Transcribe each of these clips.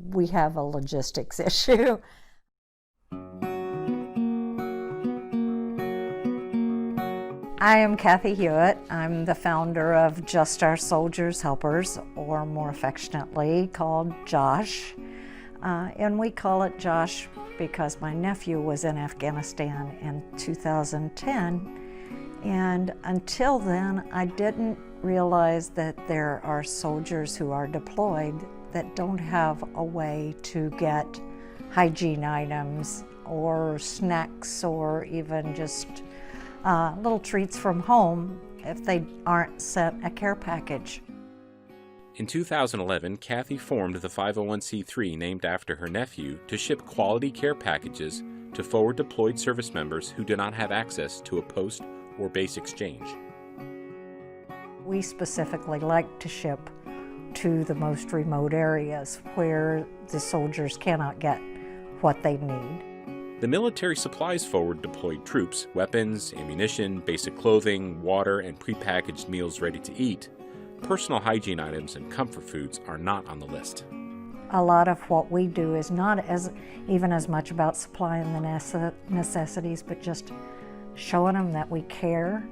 we have a logistics issue. I am Kathy Hewitt. I'm the founder of Just Our Soldiers Helpers, or more affectionately called JOSH. And we call it JOSH because my nephew was in Afghanistan in 2010. And until then, I didn't realize that there are soldiers who are deployed that don't have a way to get hygiene items or snacks or even just little treats from home if they aren't sent a care package. In 2011, Kathy formed the 501c3 named after her nephew to ship quality care packages to forward deployed service members who do not have access to a post or base exchange. We specifically like to ship to the most remote areas where the soldiers cannot get what they need. The military supplies forward deployed troops weapons, ammunition, basic clothing, water, and prepackaged meals ready to eat. Personal hygiene items and comfort foods are not on the list. A lot of what we do is not even as much about supplying the necessities, but just showing them that we care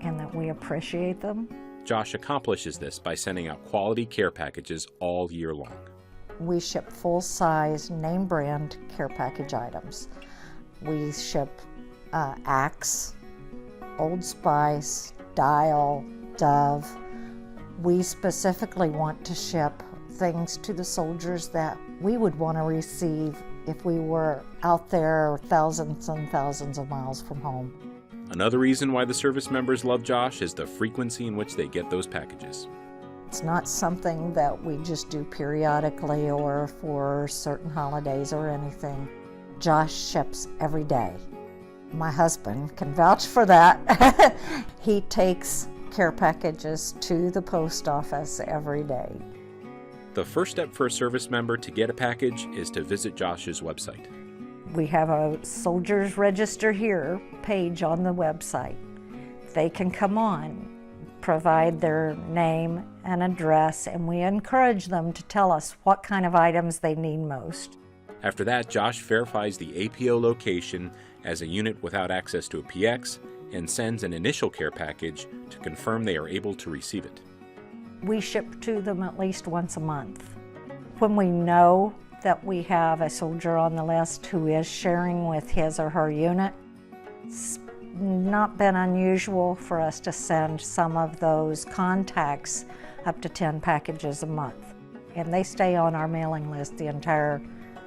and that we appreciate them. JOSH accomplishes this by sending out quality care packages all year long. We ship full-size name brand care package items. We ship Axe, Old Spice, Dial, Dove. We specifically want to ship things to the soldiers that we would want to receive if we were out there thousands and thousands of miles from home. Another reason why the service members love JOSH is the frequency in which they get those packages. It's not something that we just do periodically or for certain holidays or anything. JOSH ships every day. My husband can vouch for that. He takes care packages to the post office every day. The first step for a service member to get a package is to visit JOSH's website. We have a Soldiers Register Here page on the website. They can come on, provide their name and address, and we encourage them to tell us what kind of items they need most. After that, JOSH verifies the APO location as a unit without access to a PX and sends an initial care package to confirm they are able to receive it. We ship to them at least once a month. When we know that we have a soldier on the list who is sharing with his or her unit, it's not been unusual for us to send some of those contacts up to 10 packages a month. And they stay on our mailing list the entire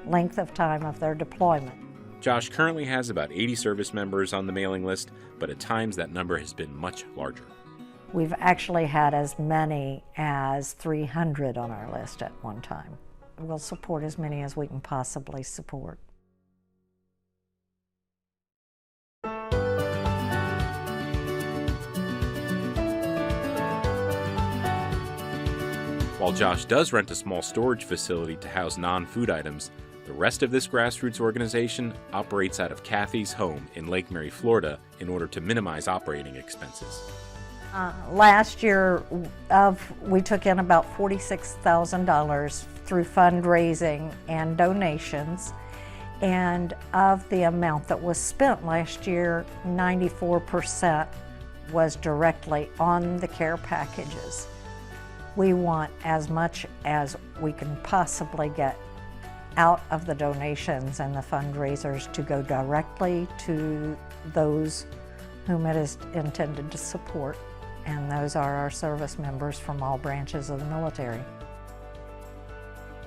length of time of their deployment. JOSH currently has about 80 service members on the mailing list, but at times that number has been much larger. We've actually had as many as 300 on our list at one time. We'll support as many as we can possibly support. While JOSH does rent a small storage facility to house non-food items, the rest of this grassroots organization operates out of Kathy's home in Lake Mary, Florida, in order to minimize operating expenses. Last year, we took in about $46,000 through fundraising and donations, and of the amount that was spent last year, 94% was directly on the care packages. We want as much as we can possibly get out of the donations and the fundraisers to go directly to those whom it is intended to support, and those are our service members from all branches of the military.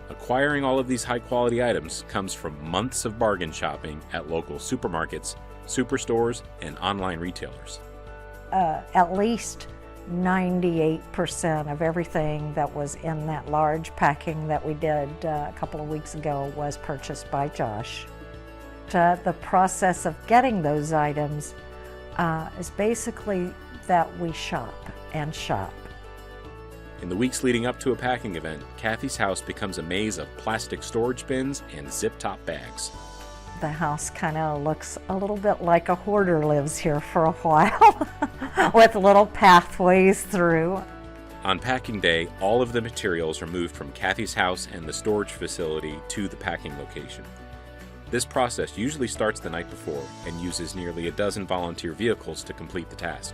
Acquiring all of these high-quality items comes from months of bargain shopping at local supermarkets, superstores, and online retailers. At least 98% of everything that was in that large packing that we did a couple of weeks ago was purchased by JOSH. The process of getting those items is basically that we shop and shop. In the weeks leading up to a packing event, Kathy's house becomes a maze of plastic storage bins and zip-top bags. The house kind of looks a little bit like a hoarder lives here for a while with little pathways through. On packing day, all of the materials are moved from Kathy's house and the storage facility to the packing location. This process usually starts the night before and uses nearly a dozen volunteer vehicles to complete the task.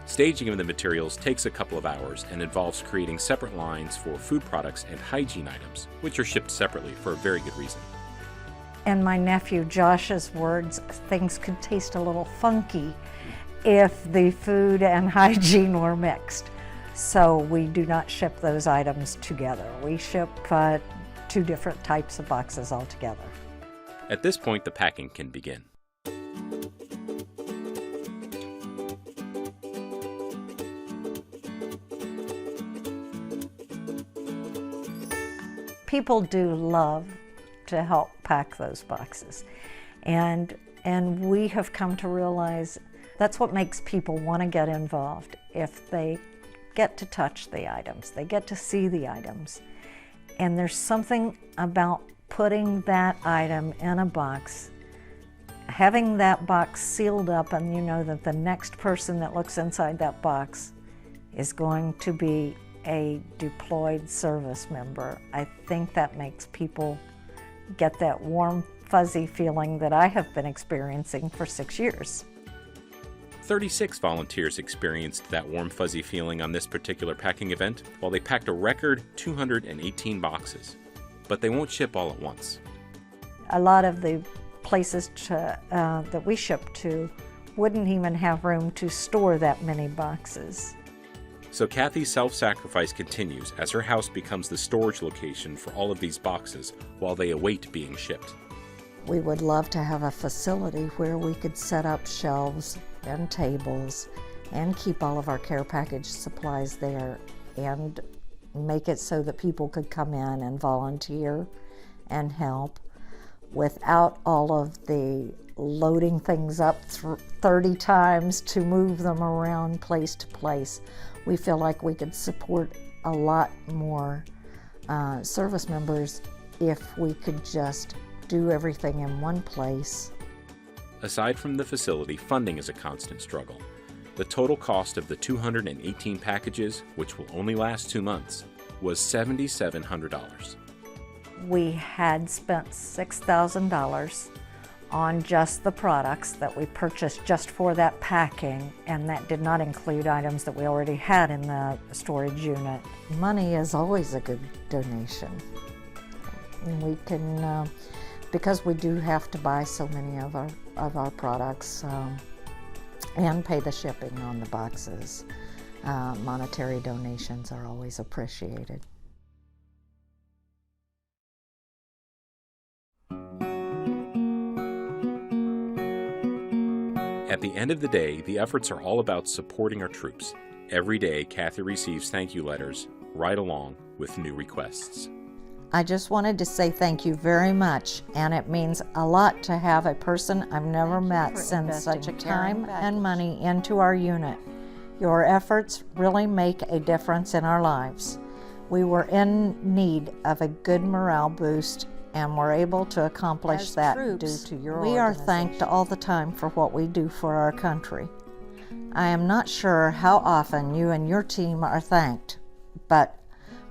Staging of the materials takes a couple of hours and involves creating separate lines for food products and hygiene items, which are shipped separately for a very good reason. In my nephew Josh's words, things could taste a little funky if the food and hygiene were mixed. So we do not ship those items together. We ship 2 different types of boxes altogether. At this point, the packing can begin. People do love to help pack those boxes. And we have come to realize that's what makes people want to get involved. If they get to touch the items, they get to see the items. And there's something about putting that item in a box, having that box sealed up, and you know that the next person that looks inside that box is going to be a deployed service member. I think that makes people get that warm, fuzzy feeling that I have been experiencing for 6 years. 36 volunteers experienced that warm, fuzzy feeling on this particular packing event, while they packed a record 218 boxes. But they won't ship all at once. A lot of the places that we ship to wouldn't even have room to store that many boxes. So Kathy's self-sacrifice continues as her house becomes the storage location for all of these boxes while they await being shipped. We would love to have a facility where we could set up shelves and tables and keep all of our care package supplies there and make it so that people could come in and volunteer and help without all of the loading things up 30 times to move them around place to place. We feel like we could support a lot more service members if we could just do everything in one place. Aside from the facility, funding is a constant struggle. The total cost of the 218 packages, which will only last 2 months, was $7,700. We had spent $6,000 on just the products that we purchased just for that packing, and that did not include items that we already had in the storage unit. Money is always a good donation. We can, because we do have to buy so many of our products and pay the shipping on the boxes, monetary donations are always appreciated. At the end of the day, the efforts are all about supporting our troops. Every day, Kathy receives thank you letters right along with new requests. I just wanted to say thank you very much, and it means a lot to have a person I've never met send such a time and money into our unit. Your efforts really make a difference in our lives. We were in need of a good morale boost, and we're able to accomplish that due to your organization. We are thanked all the time for what we do for our country. I am not sure how often you and your team are thanked, but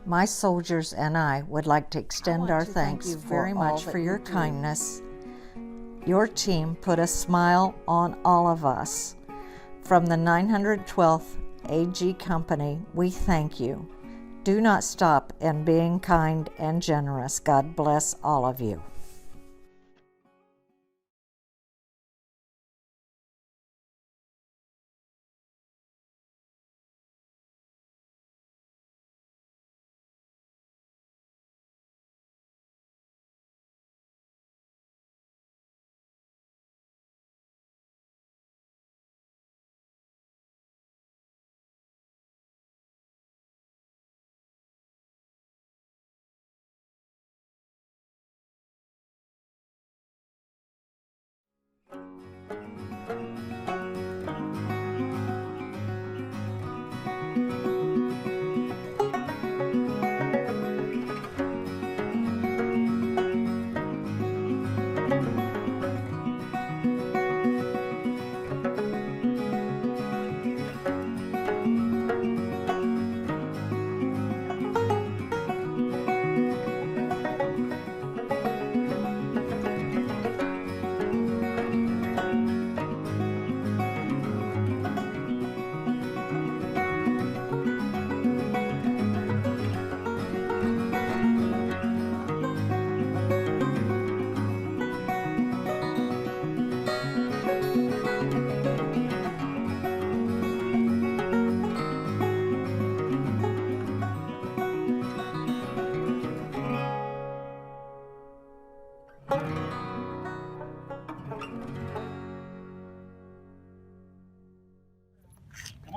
my soldiers and I would like to extend our thanks very much for your kindness. Your team put a smile on all of us. From the 912th AG Company, we thank you. Do not stop in being kind and generous. God bless all of you.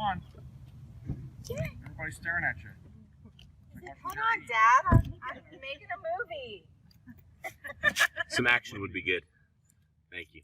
on. Everybody's staring at you. Hold on, Dad. I'm making a movie. Some action would be good. Thank you.